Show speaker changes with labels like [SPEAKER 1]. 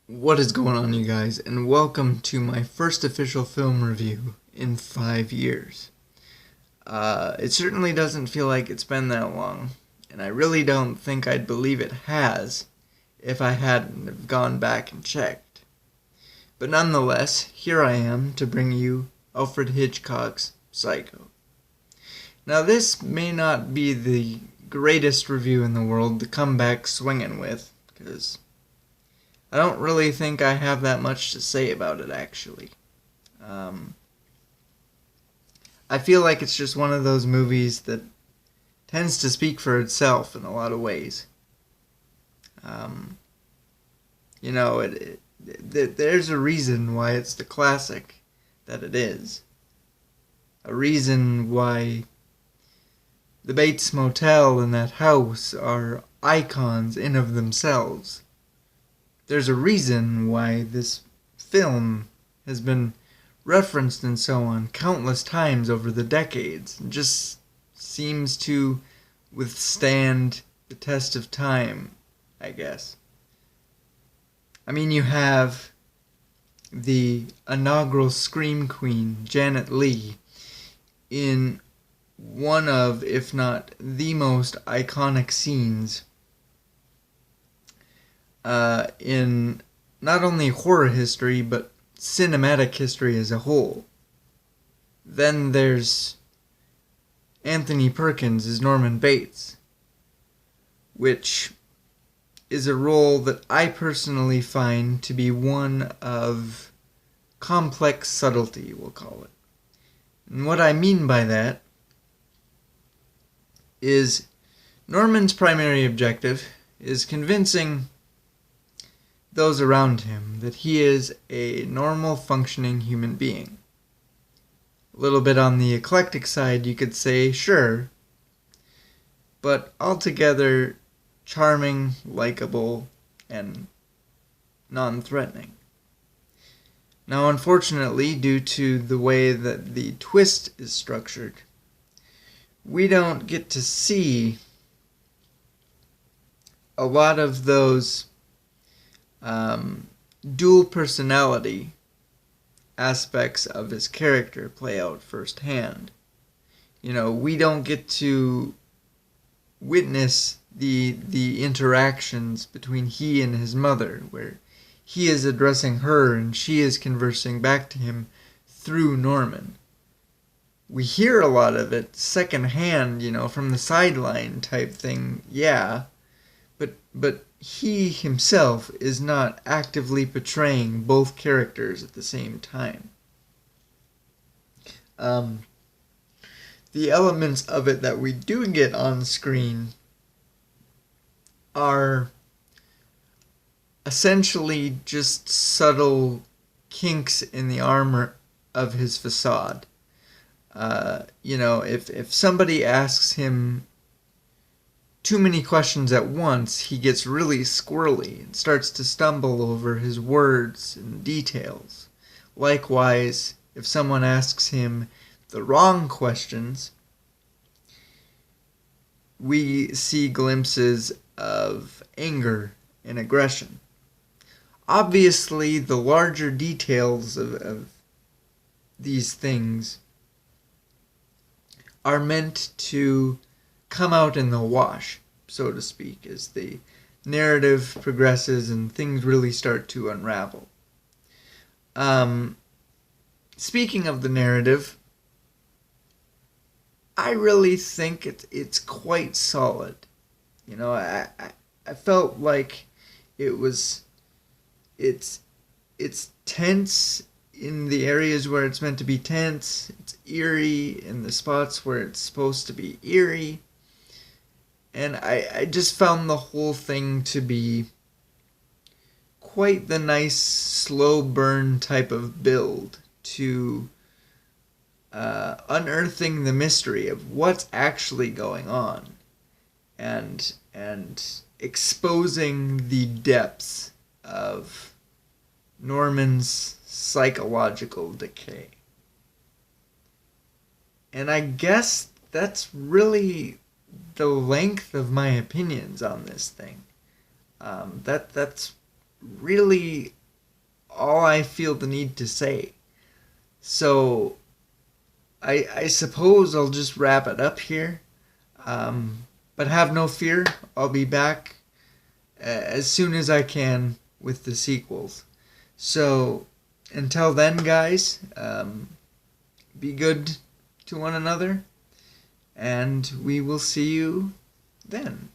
[SPEAKER 1] What is going on, you guys, and welcome to my first official film review in 5 years. It certainly doesn't feel like it's been that long, and I really don't think I'd believe it has if I hadn't have gone back and checked. But nonetheless, here I am to bring you Alfred Hitchcock's Psycho. Now, this may not be the greatest review in the world to come back swinging with, because I don't really think I have that much to say about it, actually. I feel like it's just one of those movies that tends to speak for itself in a lot of ways. There's a reason why it's the classic that it is. A reason why the Bates Motel and that house are icons in of themselves. There's a reason why this film has been referenced and so on countless times over the decades. It just seems to withstand the test of time, I guess. I mean, you have the inaugural Scream Queen, Janet Leigh, in one of, if not the most iconic scenes in not only horror history, but cinematic history as a whole. Then there's Anthony Perkins as Norman Bates, which is a role that I personally find to be one of complex subtlety, we'll call it. And what I mean by that is Norman's primary objective is convincing those around him that he is a normal functioning human being. A little bit on the eclectic side, you could say, sure, but altogether charming, likable, and non-threatening. Now, unfortunately, due to the way that the twist is structured, we don't get to see a lot of those dual personality aspects of his character play out firsthand. We don't get to witness the interactions between he and his mother, where he is addressing her and she is conversing back to him through Norman. We hear a lot of it secondhand, from the sideline type thing, yeah, but he himself is not actively portraying both characters at the same time. The elements of it that we do get on screen are essentially just subtle kinks in the armor of his facade. If somebody asks him too many questions at once, he gets really squirrely and starts to stumble over his words and details. Likewise, if someone asks him the wrong questions, we see glimpses of anger and aggression. Obviously, the larger details of these things are meant to come out in the wash, so to speak, as the narrative progresses and things really start to unravel. Speaking of the narrative, I really think it's quite solid. I felt like it's tense in the areas where it's meant to be tense. It's eerie in the spots where it's supposed to be eerie. And I just found the whole thing to be quite the nice slow burn type of build to unearthing the mystery of what's actually going on and exposing the depths of Norman's psychological decay. And I guess that's really the length of my opinions on this thing. That's really all I feel the need to say. So I suppose I'll just wrap it up here. But have no fear, I'll be back as soon as I can with the sequels. So until then, guys, be good to one another, and we will see you then.